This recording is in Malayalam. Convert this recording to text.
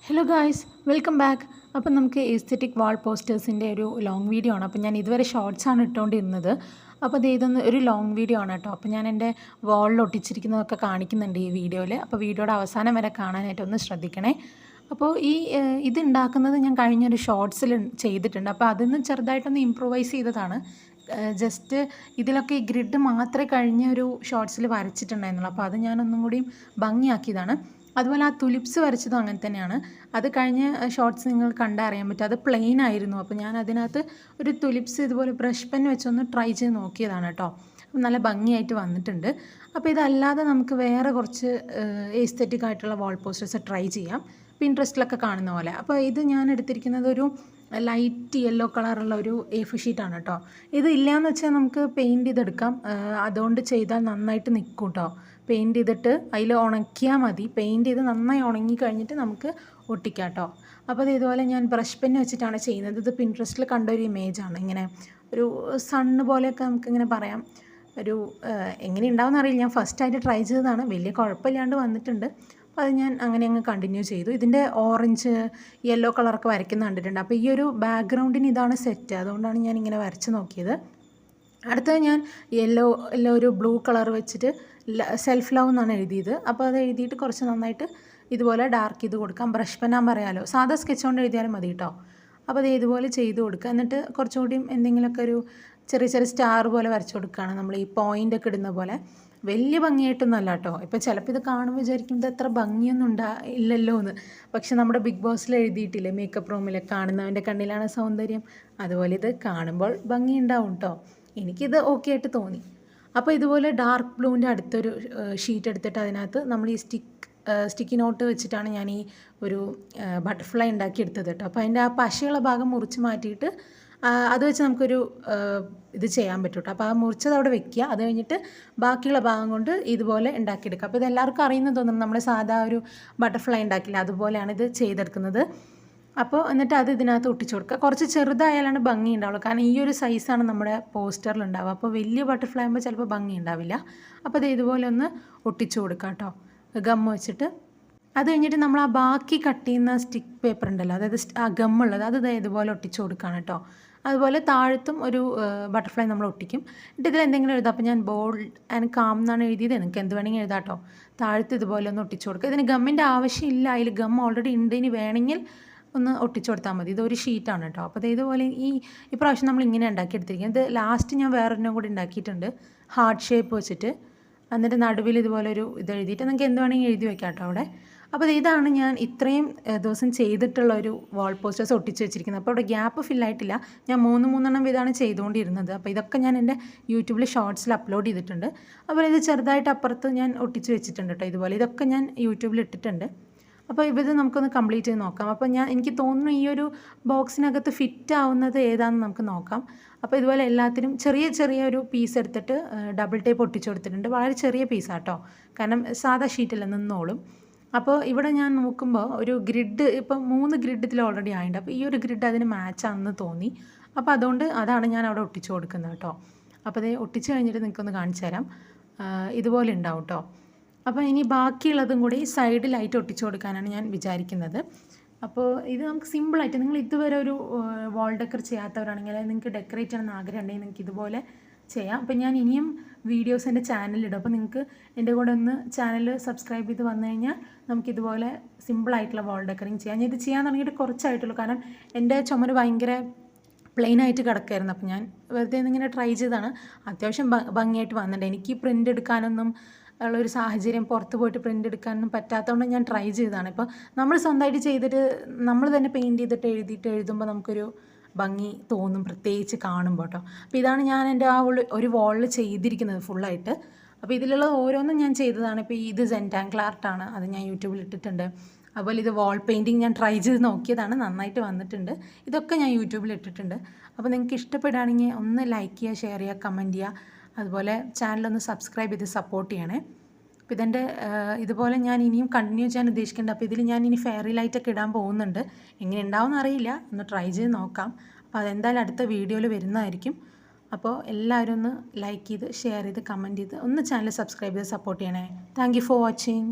Hello guys, welcome back. അപ്പം നമുക്ക് എസ്തെറ്റിക് വാൾ പോസ്റ്റേഴ്സിൻ്റെ ഒരു ലോങ് വീഡിയോ ആണ്. അപ്പം ഞാൻ ഇതുവരെ ഷോർട്സാണ് ഇട്ടുകൊണ്ടിരുന്നത്. അപ്പോൾ അത് ഇതൊന്ന് ഒരു ലോങ് വീഡിയോ ആണ് കേട്ടോ. അപ്പോൾ ഞാൻ എൻ്റെ വാളിൽ ഒട്ടിച്ചിരിക്കുന്നതൊക്കെ കാണിക്കുന്നുണ്ട് ഈ വീഡിയോയിൽ. അപ്പോൾ വീഡിയോയുടെ അവസാനം വരെ കാണാനായിട്ട് ഒന്ന് ശ്രദ്ധിക്കണേ. അപ്പോൾ ഇത് ഉണ്ടാക്കുന്നത് ഞാൻ കഴിഞ്ഞൊരു ഷോർട്സിൽ ചെയ്തിട്ടുണ്ട്. അപ്പോൾ അതിന്ന് ചെറുതായിട്ടൊന്ന് ഇമ്പ്രൂവൈസ് ചെയ്തതാണ്. ജസ്റ്റ് ഇതിലൊക്കെ ഈ ഗ്രിഡ് മാത്രമേ കഴിഞ്ഞ ഒരു ഷോർട്സിൽ വരച്ചിട്ടുണ്ടായിരുന്നുള്ളൂ. അപ്പോൾ അത് ഞാനൊന്നും കൂടിയും ഭംഗിയാക്കിയതാണ്. അതുപോലെ ആ തുലിപ്സ് വരച്ചതും അങ്ങനെ തന്നെയാണ്. അത് കഴിഞ്ഞ ഷോർട്സ് നിങ്ങൾ കണ്ടറിയാൻ പറ്റും. അത് പ്ലെയിൻ ആയിരുന്നു. അപ്പോൾ ഞാൻ അതിനകത്ത് ഒരു തുലിപ്സ് ഇതുപോലെ ബ്രഷ് പെൻ വെച്ചൊന്ന് ട്രൈ ചെയ്ത് നോക്കിയതാണ് കേട്ടോ. നല്ല ഭംഗിയായിട്ട് വന്നിട്ടുണ്ട്. അപ്പോൾ ഇതല്ലാതെ നമുക്ക് വേറെ കുറച്ച് എസ്തെറ്റിക് ആയിട്ടുള്ള വാൾ പോസ്റ്റേഴ്സ് ട്രൈ ചെയ്യാം, പിൻട്രസ്റ്റിലൊക്കെ കാണുന്ന പോലെ. അപ്പോൾ ഇത് ഞാൻ എടുത്തിരിക്കുന്നത് ഒരു ലൈറ്റ് യെല്ലോ കളറുള്ള ഒരു A4 ഷീറ്റാണ് കേട്ടോ. ഇത് ഇല്ലയെന്ന് വെച്ചാൽ നമുക്ക് പെയിൻറ്റ് ചെയ്തെടുക്കാം. അതുകൊണ്ട് ചെയ്താൽ നന്നായിട്ട് നിൽക്കും കേട്ടോ. പെയിൻറ്റ് ചെയ്തിട്ട് അതിൽ ഉണക്കിയാൽ മതി. പെയിൻറ്റ് ചെയ്ത് നന്നായി ഉണങ്ങി കഴിഞ്ഞിട്ട് നമുക്ക് ഒട്ടിക്കാം കേട്ടോ. അപ്പോൾ അത് ഇതുപോലെ ഞാൻ ബ്രഷ് പെന്ന് വെച്ചിട്ടാണ് ചെയ്യുന്നത്. ഇത് പിൻട്രസ്റ്റിൽ കണ്ട ഒരു ഇമേജാണ്. ഇങ്ങനെ ഒരു സണ്ണ് പോലെയൊക്കെ നമുക്കിങ്ങനെ പറയാം. ഒരു എങ്ങനെ ഉണ്ടാവുമെന്ന് അറിയില്ല. ഞാൻ ഫസ്റ്റായിട്ട് ട്രൈ ചെയ്തതാണ്. വലിയ കുഴപ്പമില്ലാണ്ട് വന്നിട്ടുണ്ട്. അപ്പോൾ അത് ഞാൻ അങ്ങനെ അങ്ങ് കണ്ടിന്യൂ ചെയ്തു. ഇതിൻ്റെ ഓറഞ്ച് യെല്ലോ കളറൊക്കെ വരയ്ക്കുന്ന കണ്ടിട്ടുണ്ട്. അപ്പോൾ ഈ ഒരു ബാക്ക്ഗ്രൗണ്ടിന് ഇതാണ് സെറ്റ്. അതുകൊണ്ടാണ് ഞാൻ ഇങ്ങനെ വരച്ച് നോക്കിയത്. അടുത്തത് ഞാൻ യെല്ലോ ഒരു ബ്ലൂ കളർ വെച്ചിട്ട് സെൽഫ് ലവ് എന്നാണ് എഴുതിയത്. അപ്പോൾ അത് എഴുതിയിട്ട് കുറച്ച് നന്നായിട്ട് ഇതുപോലെ ഡാർക്ക് ചെയ്ത് കൊടുക്കാം. ബ്രഷ് പെന്നാൻ പറയാമല്ലോ, സാധാ സ്കെച്ച് കൊണ്ട് എഴുതിയാലും മതി കേട്ടോ. അപ്പോൾ അത് ഇതുപോലെ ചെയ്ത് കൊടുക്കുക. എന്നിട്ട് കുറച്ചുകൂടിയും എന്തെങ്കിലുമൊക്കെ ഒരു ചെറിയ ചെറിയ സ്റ്റാർ പോലെ വരച്ച് കൊടുക്കുകയാണ്. നമ്മൾ ഈ പോയിൻ്റൊക്കെ ഇടുന്ന പോലെ. വലിയ ഭംഗിയായിട്ടൊന്നും അല്ല കേട്ടോ. ഇപ്പോൾ ചിലപ്പോൾ ഇത് കാണുമ്പോൾ വിചാരിക്കുന്നത് അത്ര ഭംഗിയൊന്നും ഇല്ലല്ലോ എന്ന്. പക്ഷെ നമ്മുടെ ബിഗ് ബോസിൽ എഴുതിയിട്ടില്ലേ, മേക്കപ്പ് റൂമിൽ കാണുന്നവൻ്റെ കണ്ണിലാണ് സൗന്ദര്യം, അതുപോലെ ഇത് കാണുമ്പോൾ ഭംഗി ഉണ്ടാവും കേട്ടോ. എനിക്കിത് ഓക്കെ ആയിട്ട് തോന്നി. അപ്പോൾ ഇതുപോലെ ഡാർക്ക് ബ്ലൂവിൻ്റെ അടുത്തൊരു ഷീറ്റ് എടുത്തിട്ട് അതിനകത്ത് നമ്മൾ ഈ സ്റ്റിക്കി നോട്ട് വെച്ചിട്ടാണ് ഞാൻ ഈ ഒരു ബട്ടർഫ്ലൈ ഉണ്ടാക്കിയെടുത്തത് കേട്ടോ. അപ്പോൾ അതിൻ്റെ ആ പശയുള്ള ഭാഗം മുറിച്ച് മാറ്റിയിട്ട് അത് വെച്ച് നമുക്കൊരു ഇത് ചെയ്യാൻ പറ്റും കേട്ടോ. അപ്പോൾ ആ മുറിച്ചത് അവിടെ വെക്കുക. അത് കഴിഞ്ഞിട്ട് ബാക്കിയുള്ള ഭാഗം കൊണ്ട് ഇതുപോലെ ഉണ്ടാക്കിയെടുക്കുക. അപ്പോൾ ഇതെല്ലാവർക്കും അറിയുന്ന തോന്നുന്നു, നമ്മൾ സാധാ ഒരു ബട്ടർഫ്ലൈ ഉണ്ടാക്കില്ല, അതുപോലെയാണ് ഇത് ചെയ്തെടുക്കുന്നത്. അപ്പോൾ എന്നിട്ട് അത് ഇതിനകത്ത് ഒട്ടിച്ചു കൊടുക്കുക. കുറച്ച് ചെറുതായാലാണ് ഭംഗി ഉണ്ടാവുള്ളൂ. കാരണം ഈ ഒരു സൈസാണ് നമ്മുടെ പോസ്റ്ററിൽ ഉണ്ടാവുക. അപ്പോൾ വലിയ ബട്ടർഫ്ലൈ ആകുമ്പോൾ ചിലപ്പോൾ ഭംഗി ഉണ്ടാവില്ല. അപ്പോൾ അത് ഇതുപോലെ ഒന്ന് ഒട്ടിച്ചു കൊടുക്കുക കേട്ടോ, ഗം വെച്ചിട്ട്. അത് കഴിഞ്ഞിട്ട് നമ്മൾ ആ ബാക്കി കട്ട് ചെയ്യുന്ന സ്റ്റിക്ക് പേപ്പർ ഉണ്ടല്ലോ, അതായത് ആ ഗമ്മുള്ളത്, അത് ഇതുപോലെ ഒട്ടിച്ചു കൊടുക്കുകയാണ് കേട്ടോ. അതുപോലെ താഴത്തും ഒരു ബട്ടർഫ്ലൈ നമ്മൾ ഒട്ടിക്കും. എന്നിട്ട് ഇതിൽ എന്തെങ്കിലും എഴുതാം. അപ്പോൾ ഞാൻ ബോൾഡ് ആൻഡ് കാം എന്നാണ് എഴുതിയത്. നിങ്ങൾക്ക് എന്ത് വേണമെങ്കിൽ എഴുതാം കേട്ടോ. താഴത്ത് ഇതുപോലെ ഒന്ന് ഒട്ടിച്ചു കൊടുക്കുക. ഇതിന് ഗമ്മിൻ്റെ ആവശ്യമില്ല, അതിൽ ഗം ഓൾറെഡി ഉണ്ട്. ഇനി വേണമെങ്കിൽ ഒന്ന് ഒട്ടിച്ചു കൊടുത്താൽ മതി. ഇതൊരു ഷീറ്റാണ് കേട്ടോ. അപ്പോൾ ഇതുപോലെ ഈ പ്രാവശ്യം നമ്മൾ ഇങ്ങനെ ഉണ്ടാക്കിയെടുത്തിരിക്കുന്നത്. ഇത് ലാസ്റ്റ് ഞാൻ വേറൊരെണ്ണം കൂടി ഉണ്ടാക്കിയിട്ടുണ്ട്, ഹാർട്ട് ഷേപ്പ് വെച്ചിട്ട്. എന്നിട്ട് നടുവിൽ ഇതുപോലെ ഒരു ഇത് എഴുതിയിട്ട് നിങ്ങൾക്ക് എന്ത് വേണമെങ്കിൽ എഴുതി വെക്കാം കേട്ടോ അവിടെ. അപ്പോൾ ഇതാണ് ഞാൻ ഇത്രയും ദിവസം ചെയ്തിട്ടുള്ള ഒരു വാൾ പോസ്റ്റേഴ്സ് ഒട്ടിച്ച് വെച്ചിരിക്കുന്നത്. അപ്പോൾ അവിടെ ഗ്യാപ്പ് ഫില്ലായിട്ടില്ല. ഞാൻ മൂന്നെണ്ണം ഇതാണ് ചെയ്തുകൊണ്ടിരുന്നത്. അപ്പോൾ ഇതൊക്കെ ഞാൻ എൻ്റെ യൂട്യൂബിൽ ഷോർട്സിൽ അപ്ലോഡ് ചെയ്തിട്ടുണ്ട്. അപ്പോൾ ഇത് ചെറുതായിട്ട് അപ്പുറത്ത് ഞാൻ ഒട്ടിച്ച് വെച്ചിട്ടുണ്ട് കേട്ടോ. ഇതുപോലെ ഇതൊക്കെ ഞാൻ യൂട്യൂബിൽ ഇട്ടിട്ടുണ്ട്. അപ്പോൾ ഇത് നമുക്കൊന്ന് കംപ്ലീറ്റ് ചെയ്ത് നോക്കാം. അപ്പോൾ എനിക്ക് തോന്നുന്നു ഈ ഒരു ബോക്സിനകത്ത് ഫിറ്റ് ആവുന്നത് ഏതാണെന്ന് നമുക്ക് നോക്കാം. അപ്പോൾ ഇതുപോലെ എല്ലാത്തിനും ചെറിയ ഒരു പീസ് എടുത്തിട്ട് ഡബിൾ ടേപ്പ് ഒട്ടിച്ച് കൊടുത്തിട്ടുണ്ട്. വളരെ ചെറിയ പീസാട്ടോ, കാരണം സാധാ ഷീറ്റിൽ നിന്നോളും. അപ്പോൾ ഇവിടെ ഞാൻ നോക്കുമ്പോൾ ഒരു ഗ്രിഡ്, ഇപ്പം 3 ഗ്രിഡ് ഇതിൽ ഓൾറെഡി ആയിട്ടുണ്ട്. അപ്പോൾ ഈ ഒരു ഗ്രിഡ് അതിന് മാച്ചാണെന്ന് തോന്നി. അപ്പോൾ അതുകൊണ്ട് അതാണ് ഞാൻ അവിടെ ഒട്ടിച്ച് കൊടുക്കുന്നത് കേട്ടോ. അപ്പോൾ അത് ഒട്ടിച്ച് കഴിഞ്ഞിട്ട് നിങ്ങൾക്കൊന്ന് കാണിച്ചു തരാം. ഇതുപോലെ ഉണ്ടാവും കേട്ടോ. അപ്പോൾ ഇനി ബാക്കിയുള്ളതും കൂടി സൈഡിലായിട്ട് ഒട്ടിച്ചു കൊടുക്കാനാണ് ഞാൻ വിചാരിക്കുന്നത്. അപ്പോൾ ഇത് നമുക്ക് സിമ്പിളായിട്ട്, നിങ്ങൾ ഇതുവരെ ഒരു വാൾ ഡെക്കർ ചെയ്യാത്തവരാണെങ്കിൽ, നിങ്ങൾക്ക് ഡെക്കറേറ്റ് ചെയ്യണമെന്ന് ആഗ്രഹം ഉണ്ടെങ്കിൽ നിങ്ങൾക്ക് ഇതുപോലെ ചെയ്യാം. അപ്പോൾ ഞാൻ ഇനിയും വീഡിയോസ് എൻ്റെ ചാനലിലിടും. അപ്പോൾ നിങ്ങൾക്ക് എൻ്റെ കൂടെ ഒന്ന് ചാനൽ സബ്സ്ക്രൈബ് ചെയ്ത് വന്നു കഴിഞ്ഞാൽ നമുക്കിതുപോലെ സിമ്പിളായിട്ടുള്ള വാൾ ഡെക്കറിങ് ചെയ്യാം. ഞാൻ ഇത് ചെയ്യാൻ തുടങ്ങിയിട്ട് കുറച്ചായിട്ടുള്ളൂ. കാരണം എൻ്റെ ചുമര് ഭയങ്കര പ്ലെയിനായിട്ട് കിടക്കുമായിരുന്നു. അപ്പോൾ ഞാൻ വെറുതെ ഇങ്ങനെ ട്രൈ ചെയ്താണ്. അത്യാവശ്യം ഭംഗിയായിട്ട് വന്നിട്ടുണ്ട്. എനിക്ക് പ്രിൻ്റ് എടുക്കാനൊന്നും ഉള്ളൊരു സാഹചര്യം, പുറത്ത് പോയിട്ട് പ്രിൻ്റ് എടുക്കാനൊന്നും പറ്റാത്തതുകൊണ്ട് ഞാൻ ട്രൈ ചെയ്തതാണ്. ഇപ്പോൾ നമ്മൾ സ്വന്തമായിട്ട് ചെയ്തിട്ട് നമ്മൾ തന്നെ പെയിൻറ്റ് ചെയ്തിട്ട് എഴുതുമ്പോൾ നമുക്കൊരു ഭംഗി തോന്നും, പ്രത്യേകിച്ച് കാണുമ്പോൾ കേട്ടോ. അപ്പോൾ ഇതാണ് ഞാൻ എൻ്റെ ആ ഒരു വാളിൽ ചെയ്തിരിക്കുന്നത് ഫുള്ളായിട്ട്. അപ്പോൾ ഇതിലുള്ള ഓരോന്നും ഞാൻ ചെയ്തതാണ്. ഇപ്പോൾ ഇത് സെൻറ്റാങ്കിൾ ആർട്ടാണ്, അത് ഞാൻ യൂട്യൂബിൽ ഇട്ടിട്ടുണ്ട്. അതുപോലെ ഇത് വാൾ പെയിൻറ്റിങ് ഞാൻ ട്രൈ ചെയ്ത് നോക്കിയതാണ്, നന്നായിട്ട് വന്നിട്ടുണ്ട്. ഇതൊക്കെ ഞാൻ യൂട്യൂബിൽ ഇട്ടിട്ടുണ്ട്. അപ്പോൾ നിങ്ങൾക്ക് ഇഷ്ടപ്പെടുകയാണെങ്കിൽ ഒന്ന് ലൈക്ക് ചെയ്യുക, ഷെയർ ചെയ്യുക, കമൻറ്റ് ചെയ്യുക. അതുപോലെ ചാനലൊന്ന് സബ്സ്ക്രൈബ് ചെയ്ത് സപ്പോർട്ട് ചെയ്യണേ. അപ്പോൾ ഇതിൻ്റെ ഇതുപോലെ ഞാൻ ഇനിയും കണ്ടിന്യൂ ചെയ്യാൻ ഉദ്ദേശിക്കുന്നുണ്ട്. അപ്പോൾ ഇതിൽ ഞാൻ ഇനി ഫെയറി ലൈറ്റൊക്കെ ഇടാൻ പോകുന്നുണ്ട്. എങ്ങനെ ഉണ്ടാവുമെന്ന് അറിയില്ല, ഒന്ന് ട്രൈ ചെയ്ത് നോക്കാം. അപ്പോൾ അതെന്തായാലും അടുത്ത വീഡിയോയിൽ വരുന്നതായിരിക്കും. അപ്പോൾ എല്ലാവരും ഒന്ന് ലൈക്ക് ചെയ്ത് ഷെയർ ചെയ്ത് കമൻറ്റ് ചെയ്ത് ഒന്ന് ചാനൽ സബ്സ്ക്രൈബ് ചെയ്ത് സപ്പോർട്ട് ചെയ്യണേ. Thank you for watching.